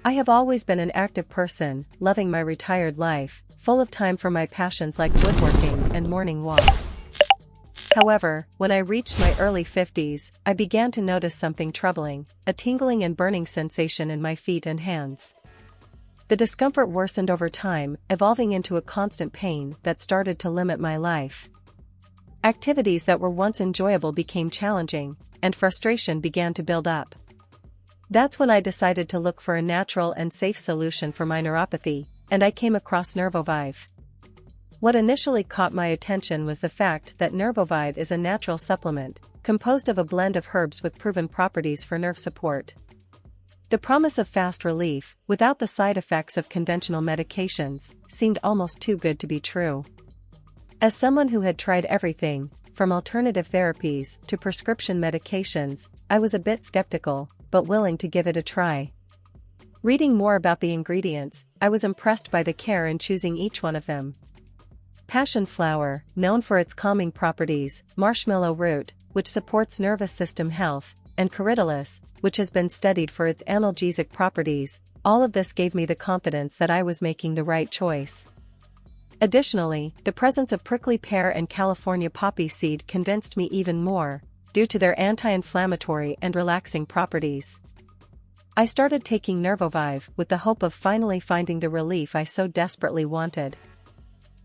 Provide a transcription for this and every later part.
I have always been an active person, loving my retired life, full of time for my passions like woodworking and morning walks. However, when I reached my early 50s, I began to notice something troubling, a tingling and burning sensation in my feet and hands. The discomfort worsened over time, evolving into a constant pain that started to limit my life. Activities that were once enjoyable became challenging, and frustration began to build up. That's when I decided to look for a natural and safe solution for my neuropathy, and I came across Nervoviv. What initially caught my attention was the fact that Nervoviv is a natural supplement, composed of a blend of herbs with proven properties for nerve support. The promise of fast relief, without the side effects of conventional medications, seemed almost too good to be true. As someone who had tried everything, from alternative therapies to prescription medications, I was a bit skeptical, but willing to give it a try. Reading more about the ingredients, I was impressed by the care in choosing each one of them. Passion flower, known for its calming properties, marshmallow root, which supports nervous system health, and corydalus, which has been studied for its analgesic properties, all of this gave me the confidence that I was making the right choice. Additionally, the presence of prickly pear and California poppy seed convinced me even more, due to their anti-inflammatory and relaxing properties. I started taking Nervoviv with the hope of finally finding the relief I so desperately wanted.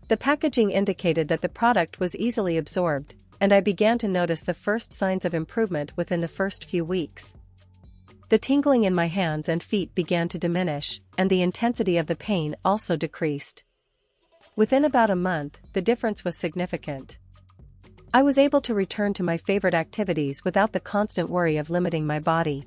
The packaging indicated that the product was easily absorbed, and I began to notice the first signs of improvement within the first few weeks. The tingling in my hands and feet began to diminish, and the intensity of the pain also decreased. Within about a month, the difference was significant. I was able to return to my favorite activities without the constant worry of limiting my body.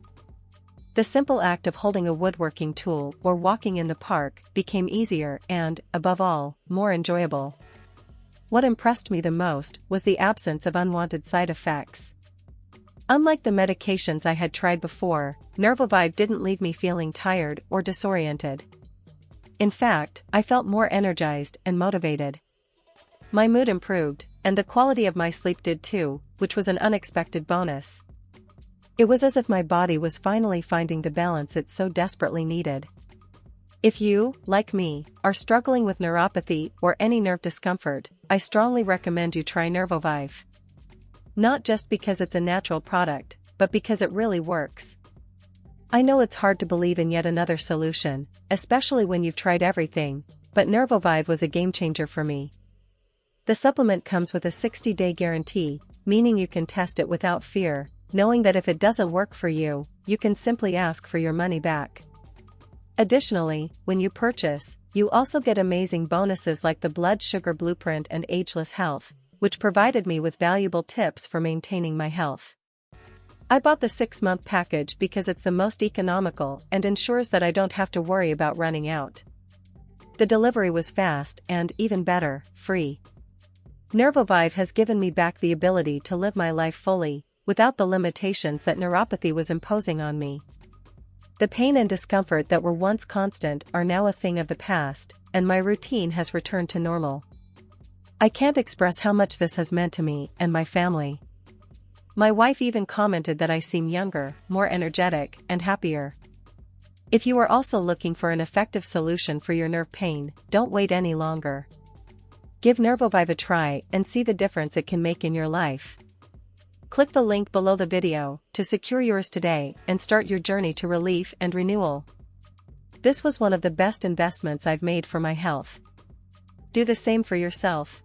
The simple act of holding a woodworking tool or walking in the park became easier and, above all, more enjoyable. What impressed me the most was the absence of unwanted side effects. Unlike the medications I had tried before, Nervoviv didn't leave me feeling tired or disoriented. In fact, I felt more energized and motivated. My mood improved, and the quality of my sleep did too, which was an unexpected bonus. It was as if my body was finally finding the balance it so desperately needed. If you, like me, are struggling with neuropathy or any nerve discomfort, I strongly recommend you try Nervoviv. Not just because it's a natural product, but because it really works. I know it's hard to believe in yet another solution, especially when you've tried everything, but Nervoviv was a game changer for me. The supplement comes with a 60-day guarantee, meaning you can test it without fear, knowing that if it doesn't work for you, you can simply ask for your money back. Additionally, when you purchase, you also get amazing bonuses like the blood sugar blueprint and ageless health, which provided me with valuable tips for maintaining my health. I bought the 6-month package because it's the most economical and ensures that I don't have to worry about running out. The delivery was fast and, even better, free. Nervoviv has given me back the ability to live my life fully, without the limitations that neuropathy was imposing on me. The pain and discomfort that were once constant are now a thing of the past, and my routine has returned to normal. I can't express how much this has meant to me and my family. My wife even commented that I seem younger, more energetic, and happier. If you are also looking for an effective solution for your nerve pain, don't wait any longer. Give Nervoviv a try and see the difference it can make in your life. Click the link below the video to secure yours today and start your journey to relief and renewal. This was one of the best investments I've made for my health. Do the same for yourself.